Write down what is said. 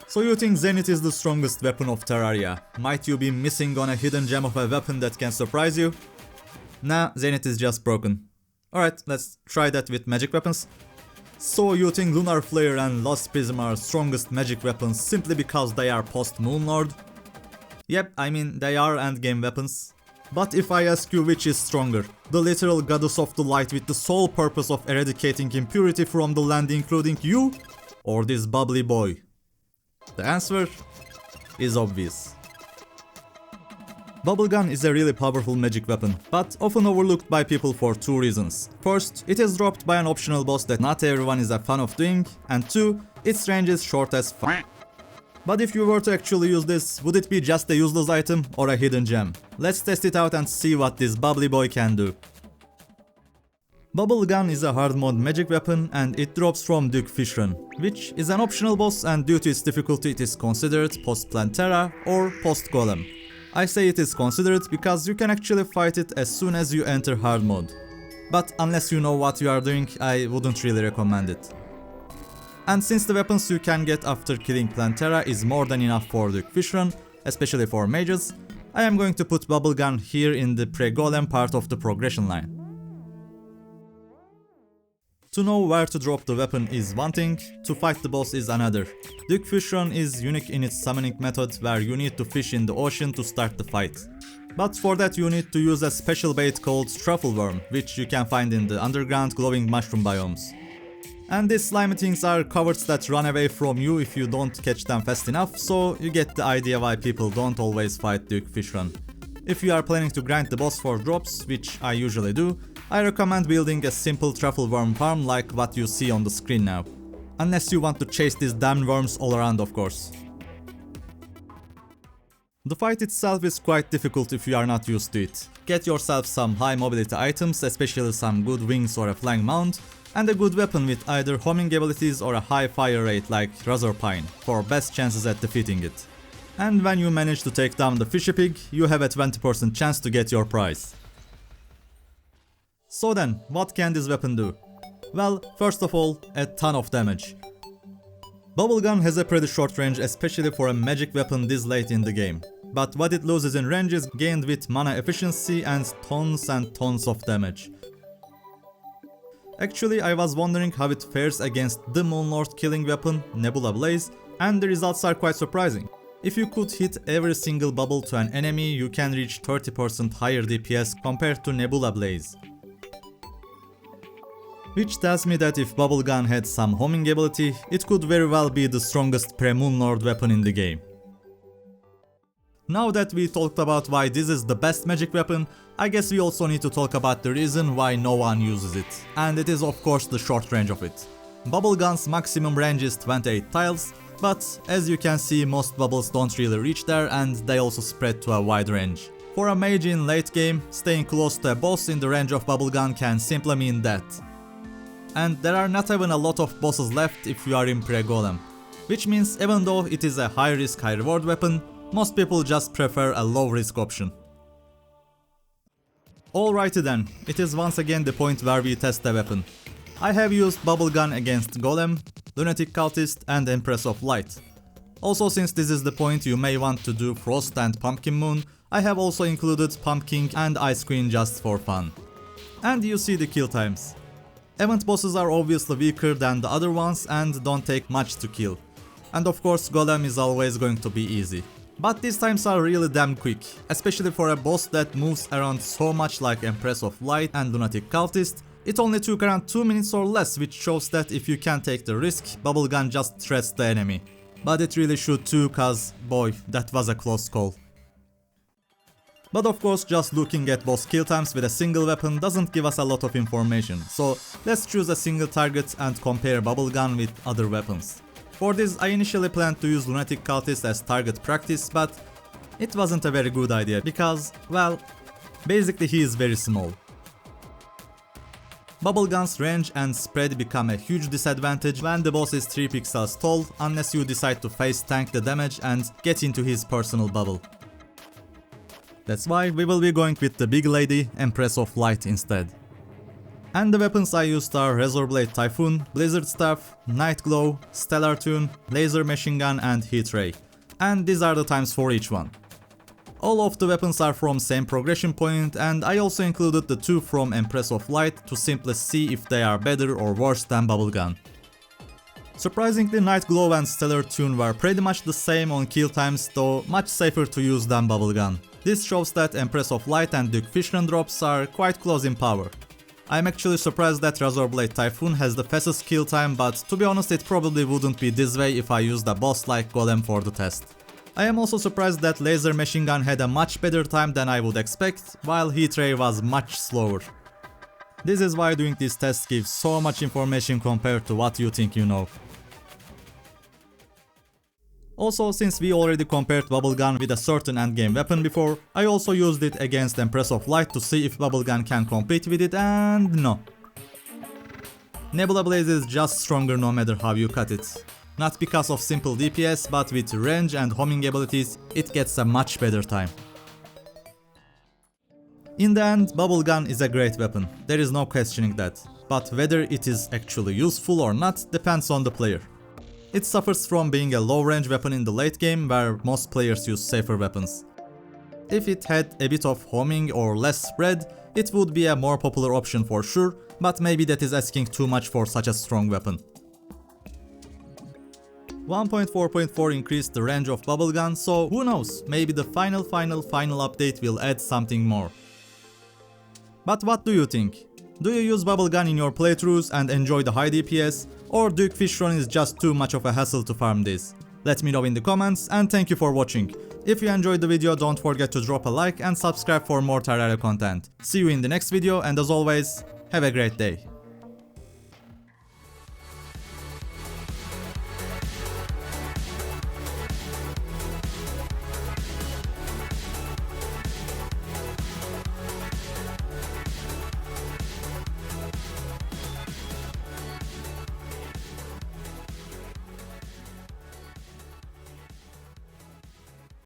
So you think Zenith is the strongest weapon of Terraria? Might you be missing on a hidden gem of a weapon that can surprise you? Nah, Zenith is just broken. Alright, let's try that with magic weapons. So you think Lunar Flare and Lost Prism are strongest magic weapons simply because they are post-Moonlord? Yep, I mean they are endgame weapons. But if I ask you which is stronger, the literal goddess of the light with the sole purpose of eradicating impurity from the land including you, or this bubbly boy? The answer is obvious. Bubblegum is a really powerful magic weapon, but often overlooked by people for two reasons. First, it is dropped by an optional boss that not everyone is a fan of doing, and two, its range is short as f***. But if you were to actually use this, would it be just a useless item or a hidden gem? Let's test it out and see what this bubbly boy can do. Bubblegum is a hard mode magic weapon and it drops from Duke Fishron, which is an optional boss, and due to its difficulty it is considered post-Plantera or post-Golem. I say it is considered because you can actually fight it as soon as you enter hard mode. But unless you know what you are doing, I wouldn't really recommend it. And since the weapons you can get after killing Plantera is more than enough for Duke Fishron, especially for mages, I am going to put Bubblegum here in the pre-Golem part of the progression line. To know where to drop the weapon is one thing, to fight the boss is another. Duke Fishron is unique in its summoning method where you need to fish in the ocean to start the fight. But for that you need to use a special bait called truffle worm, which you can find in the underground glowing mushroom biomes. And these slimy things are cowards that run away from you if you don't catch them fast enough, so you get the idea why people don't always fight Duke Fishron. If you are planning to grind the boss for drops, which I usually do, I recommend building a simple truffle worm farm like what you see on the screen now. Unless you want to chase these damn worms all around, of course. The fight itself is quite difficult if you are not used to it. Get yourself some high mobility items, especially some good wings or a flying mount, and a good weapon with either homing abilities or a high fire rate like Razorpine for best chances at defeating it. And when you manage to take down the fishy pig, you have a 20% chance to get your prize. So then, what can this weapon do? Well, first of all, a ton of damage. Bubblegum has a pretty short range, especially for a magic weapon this late in the game. But what it loses in range is gained with mana efficiency and tons of damage. Actually, I was wondering how it fares against the Moonlord killing weapon, Nebula Blaze, and the results are quite surprising. If you could hit every single bubble to an enemy, you can reach 30% higher DPS compared to Nebula Blaze. Which tells me that if Bubblegum had some homing ability, it could very well be the strongest pre-Moonlord weapon in the game. Now that we talked about why this is the best magic weapon, I guess we also need to talk about the reason why no one uses it, and it is of course the short range of it. Bubblegum's maximum range is 28 tiles, but as you can see most bubbles don't really reach there and they also spread to a wide range. For a mage in late game, staying close to a boss in the range of Bubblegum can simply mean death. And there are not even a lot of bosses left if you are in pre-Golem, which means even though it is a high risk high reward weapon, most people just prefer a low risk option. Alrighty then, it is once again the point where we test the weapon. I have used Bubblegum against Golem, Lunatic Cultist and Empress of Light. Also, since this is the point you may want to do Frost and Pumpkin Moon, I have also included Pumpkin and Ice Queen just for fun. And you see the kill times. Event bosses are obviously weaker than the other ones and don't take much to kill. And of course Golem is always going to be easy. But these times are really damn quick, especially for a boss that moves around so much like Empress of Light and Lunatic Cultist. It only took around 2 minutes or less, which shows that if you can take the risk, Bubblegum just threats the enemy. But it really should too, cause boy, that was a close call. But of course just looking at boss kill times with a single weapon doesn't give us a lot of information, so let's choose a single target and compare Bubblegum with other weapons. For this I initially planned to use Lunatic Cultist as target practice, but it wasn't a very good idea because, well, basically he is very small. Bubblegum's range and spread become a huge disadvantage when the boss is 3 pixels tall unless you decide to face tank the damage and get into his personal bubble. That's why we will be going with the big lady, Empress of Light instead. And the weapons I used are Razorblade Typhoon, Blizzard Staff, Night Glow, Stellar Tune, Laser Machine Gun and Heat Ray. And these are the times for each one. All of the weapons are from same progression point, and I also included the two from Empress of Light to simply see if they are better or worse than Bubblegum. Surprisingly, Night Glow and Stellar Tune were pretty much the same on kill times, though much safer to use than Bubblegum. This shows that Empress of Light and Duke Fishron drops are quite close in power. I'm actually surprised that Razorblade Typhoon has the fastest kill time, but to be honest it probably wouldn't be this way if I used a boss like Golem for the test. I am also surprised that Laser Machine Gun had a much better time than I would expect, while Heat Ray was much slower. This is why doing this test gives so much information compared to what you think you know. Also, since we already compared Bubblegum with a certain endgame weapon before, I also used it against Empress of Light to see if Bubblegum can compete with it, and no. Nebula Blaze is just stronger no matter how you cut it. Not because of simple DPS, but with range and homing abilities, it gets a much better time. In the end, Bubblegum is a great weapon, there is no questioning that, but whether it is actually useful or not depends on the player. It suffers from being a low range weapon in the late game where most players use safer weapons. If it had a bit of homing or less spread, it would be a more popular option for sure, but maybe that is asking too much for such a strong weapon. 1.4.4 increased the range of Bubblegum, so who knows, maybe the final update will add something more. But what do you think? Do you use Bubblegum in your playthroughs and enjoy the high DPS, or Duke Fishron is just too much of a hassle to farm this? Let me know in the comments, and thank you for watching. If you enjoyed the video, don't forget to drop a like and subscribe for more Terraria content. See you in the next video, and as always, have a great day.